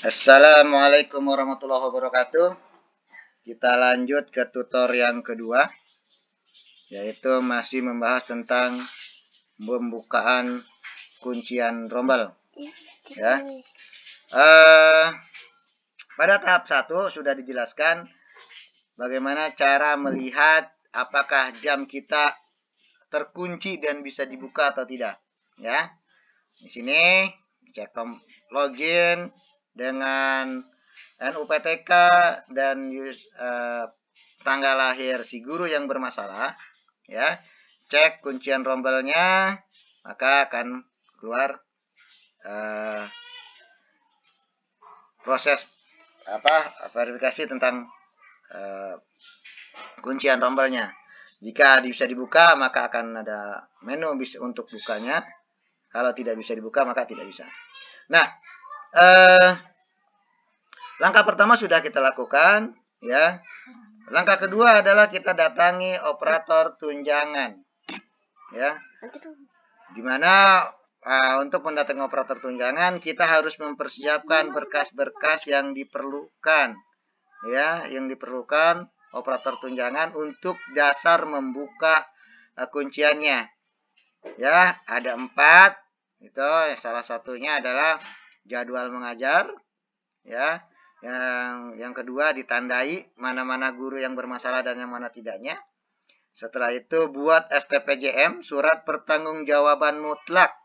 Assalamualaikum warahmatullahi wabarakatuh. Kita lanjut ke tutor yang kedua, yaitu masih membahas tentang pembukaan kuncian rombel. Ya. Pada tahap 1 sudah dijelaskan bagaimana cara melihat apakah jam kita terkunci dan bisa dibuka atau tidak. Ya. Di sini cek login dengan NUPTK dan tanggal lahir si guru yang bermasalah, ya, cek kuncian rombelnya, maka akan keluar proses verifikasi tentang kuncian rombelnya. Jika bisa dibuka, maka akan ada menu bisa untuk bukanya. Kalau tidak bisa dibuka, maka tidak bisa. Nah, langkah pertama sudah kita lakukan, ya. Langkah kedua adalah kita datangi operator tunjangan, ya. Dimana untuk mendatangi operator tunjangan kita harus mempersiapkan berkas-berkas yang diperlukan, ya, yang diperlukan operator tunjangan untuk dasar membuka kunciannya. Ya, ada 4. Itu salah satunya adalah jadwal mengajar, ya. Yang kedua ditandai mana-mana guru yang bermasalah dan yang mana tidaknya. Setelah itu buat STPJM, surat pertanggungjawaban mutlak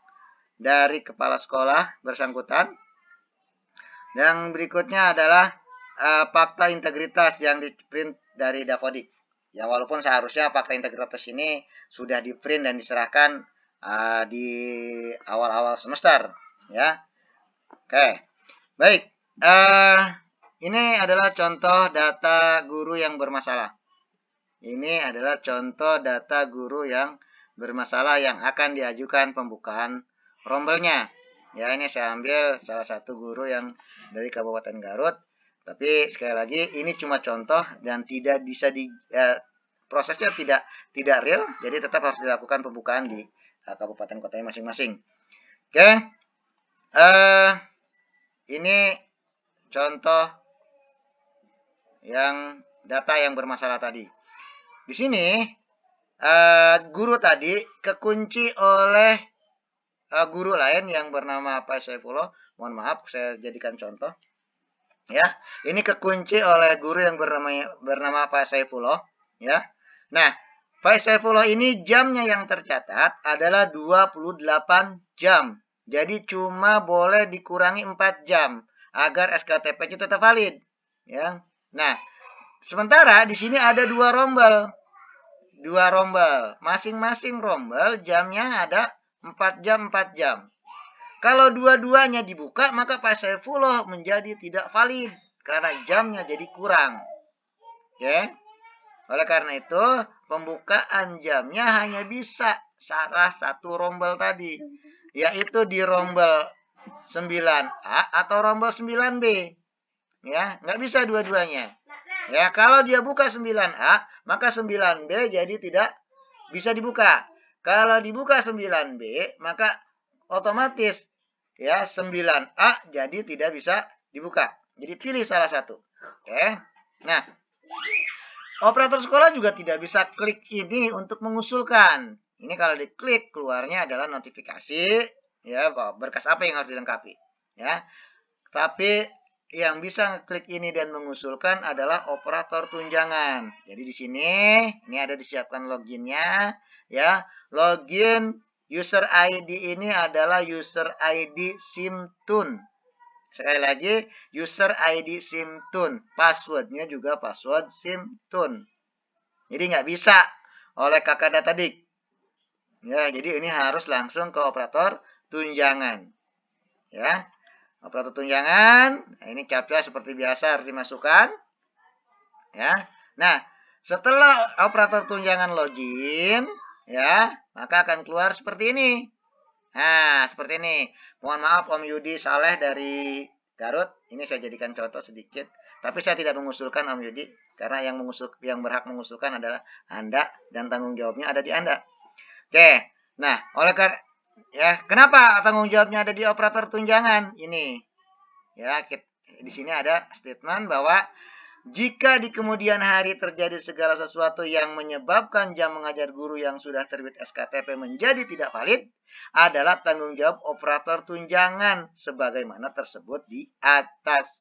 dari kepala sekolah bersangkutan. Yang berikutnya adalah fakta integritas yang di-print dari Dapodik. Ya, walaupun seharusnya fakta integritas ini sudah di-print dan diserahkan di awal-awal semester, ya. Oke. Baik. Ini adalah contoh data guru yang bermasalah. Ini adalah contoh data guru yang bermasalah yang akan diajukan pembukaan rombelnya. Ya, ini saya ambil salah satu guru yang dari Kabupaten Garut. Tapi sekali lagi ini cuma contoh dan tidak bisa prosesnya tidak real, jadi tetap harus dilakukan pembukaan di kabupaten kotanya masing-masing. Oke. Ini contoh yang data yang bermasalah tadi. Di sini guru tadi kekunci oleh guru lain yang bernama Pak Saifullah. Mohon maaf, saya jadikan contoh. Ya, ini kekunci oleh guru yang bernama Pak Saifullah. Ya, nah Pak Saifullah ini jamnya yang tercatat adalah 28 jam. Jadi cuma boleh dikurangi 4 jam agar SKTP-nya tetap valid. Ya. Nah, sementara di sini ada 2 rombel. 2 rombel. Masing-masing rombel jamnya ada 4 jam, 4 jam. Kalau dua-duanya dibuka, maka Pak Saifullah menjadi tidak valid karena jamnya jadi kurang. Oke. Oleh karena itu, pembukaan jamnya hanya bisa salah satu rombel tadi, yaitu di rombel 9A atau rombel 9B. Ya, nggak bisa dua-duanya. Ya, kalau dia buka 9A, maka 9B jadi tidak bisa dibuka. Kalau dibuka 9B, maka otomatis ya 9A jadi tidak bisa dibuka. Jadi pilih salah satu. Oke. Nah, operator sekolah juga tidak bisa klik ini untuk mengusulkan. Ini kalau diklik keluarnya adalah notifikasi, ya, berkas apa yang harus dilengkapi, ya. Tapi yang bisa klik ini dan mengusulkan adalah operator tunjangan. Jadi di sini ini ada disiapkan loginnya, ya. Login user ID ini adalah user ID Simtun. Sekali lagi, user ID Simtun. Passwordnya juga password Simtun. Jadi nggak bisa oleh kakak datadik. Ya, jadi ini harus langsung ke operator tunjangan. Ya, operator tunjangan. Nah, ini captcha seperti biasa harus dimasukkan. Ya, nah setelah operator tunjangan login, ya, maka akan keluar seperti ini. Nah, seperti ini. Mohon maaf Om Yudi Saleh dari Garut. Ini saya jadikan contoh sedikit. Tapi saya tidak mengusulkan Om Yudi. Karena yang berhak mengusulkan adalah Anda. Dan tanggung jawabnya ada di Anda. Oke. Nah, oleh karena ya, kenapa tanggung jawabnya ada di operator tunjangan? Ini. Ya, di sini ada statement bahwa jika di kemudian hari terjadi segala sesuatu yang menyebabkan jam mengajar guru yang sudah terbit SKTP menjadi tidak valid, adalah tanggung jawab operator tunjangan sebagaimana tersebut di atas.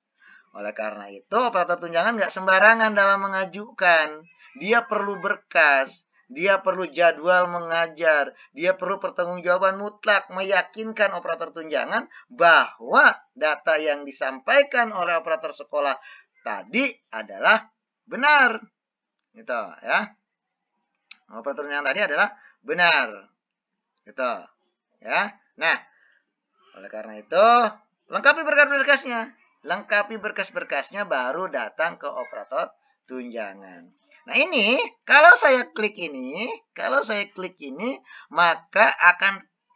Oleh karena itu, operator tunjangan nggak sembarangan dalam mengajukan. Dia perlu berkas, dia perlu jadwal mengajar, dia perlu pertanggungjawaban mutlak meyakinkan operator tunjangan bahwa data yang disampaikan oleh operator sekolah tadi adalah benar. Gitu ya. Operator tunjangan tadi adalah benar. Gitu. Ya. Nah, oleh karena itu, lengkapi berkas-berkasnya. Lengkapi berkas-berkasnya baru datang ke operator tunjangan. Nah, ini kalau saya klik ini, maka akan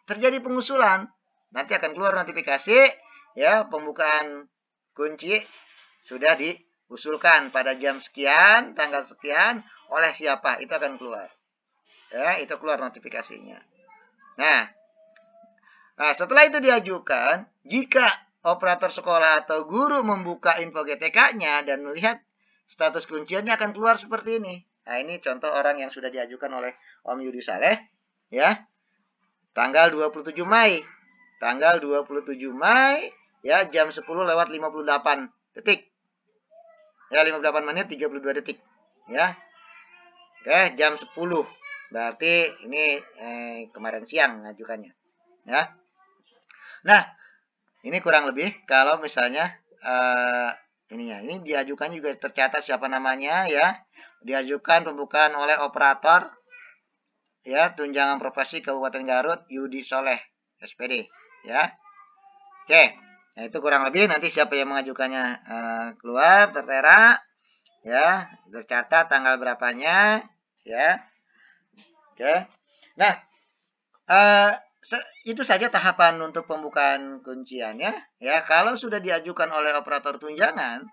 terjadi pengusulan. Nanti akan keluar notifikasi ya, pembukaan kunci sudah diusulkan pada jam sekian, tanggal sekian oleh siapa, itu akan keluar. Ya, itu keluar notifikasinya. Nah, setelah itu diajukan, jika operator sekolah atau guru membuka info GTK-nya dan melihat status kunciannya akan keluar seperti ini. Nah, ini contoh orang yang sudah diajukan oleh Om Yudi Saleh ya. Tanggal 27 Mei. Tanggal 27 Mei ya, jam 10:58 detik. Ya, 58 menit 32 detik. Ya. Oke, jam 10. Berarti ini kemarin siang ngajukannya. Ya. Nah, ini kurang lebih kalau misalnya ini diajukan juga tercatat siapa namanya ya. Diajukan pembukaan oleh operator ya, tunjangan profesi Kabupaten Garut Yudi Soleh SPD ya. Oke. Nah, itu kurang lebih nanti siapa yang mengajukannya keluar tertera ya, tercatat tanggal berapanya ya. Oke. Nah, itu saja tahapan untuk pembukaan kunciannya ya. Kalau sudah diajukan oleh operator tunjangan,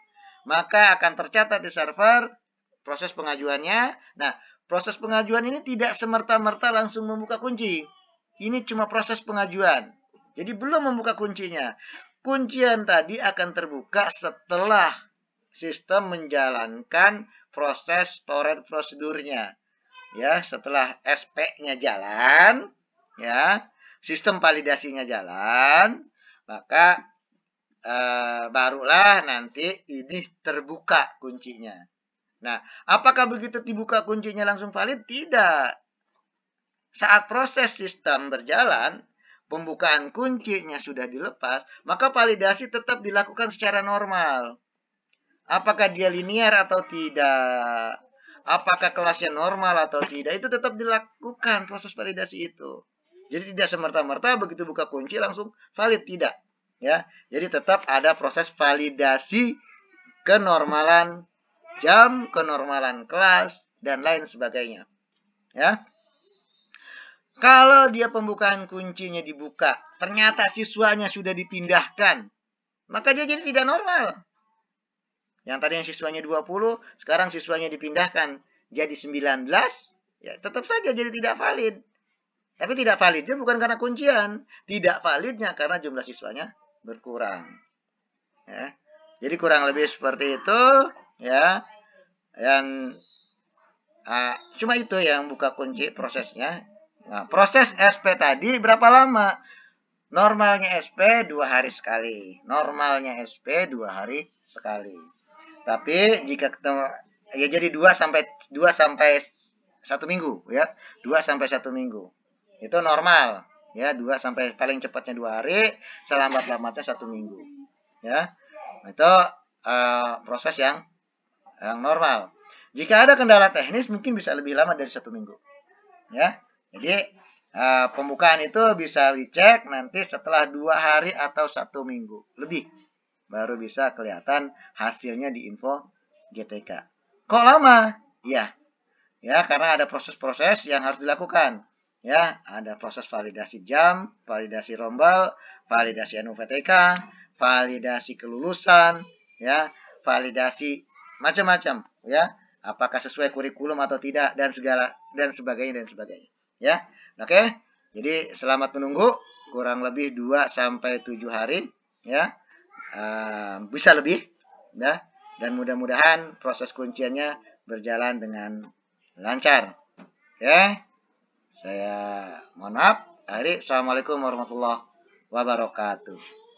maka akan tercatat di server proses pengajuannya. Nah, proses pengajuan ini tidak semerta-merta langsung membuka kunci. Ini cuma proses pengajuan. Jadi belum membuka kuncinya. Kuncian tadi akan terbuka setelah sistem menjalankan proses storage prosedurnya. Ya, setelah SP-nya jalan, ya, sistem validasinya jalan, maka barulah nanti ini terbuka kuncinya. Nah, apakah begitu dibuka kuncinya langsung valid? Tidak. Saat proses sistem berjalan, pembukaan kuncinya sudah dilepas, maka validasi tetap dilakukan secara normal. Apakah dia linear atau tidak? Apakah kelasnya normal atau tidak? Itu tetap dilakukan proses validasi itu. Jadi tidak semerta-merta begitu buka kunci langsung valid, tidak. Ya, jadi tetap ada proses validasi kenormalan jam, kenormalan kelas, dan lain sebagainya. Ya. Kalau dia pembukaan kuncinya dibuka, ternyata siswanya sudah dipindahkan, maka dia jadi tidak normal. Yang tadi yang siswanya 20, sekarang siswanya dipindahkan jadi 19, ya tetap saja jadi tidak valid. Tapi tidak validnya bukan karena kuncian, tidak validnya karena jumlah siswanya berkurang. Ya. Jadi kurang lebih seperti itu, ya. Dan cuma itu yang buka kunci prosesnya. Nah, proses SP tadi berapa lama? Normalnya SP 2 hari sekali. Normalnya SP 2 hari sekali. Tapi jika ketemu ya jadi 2 sampai 1 minggu ya. 2 sampai 1 minggu. Itu normal ya, 2 sampai paling cepatnya 2 hari, selambat-lambatnya 1 minggu. Ya. Itu proses yang normal. Jika ada kendala teknis mungkin bisa lebih lama dari 1 minggu. Ya. Jadi pembukaan itu bisa dicek nanti setelah 2 hari atau 1 minggu lebih. Baru bisa kelihatan hasilnya di info GTK. Kok lama? Ya. Ya, karena ada proses-proses yang harus dilakukan. Ya, ada proses validasi jam, validasi rombel, validasi NUPTK, validasi kelulusan, ya, validasi macam-macam, ya. Apakah sesuai kurikulum atau tidak dan sebagainya. Ya. Oke. Jadi selamat menunggu, kurang lebih 2 sampai 7 hari ya. bisa lebih, ya. Dan mudah-mudahan proses kunciannya berjalan dengan lancar. Ya, saya mohon maaf. Assalamualaikum warahmatullahi wabarakatuh.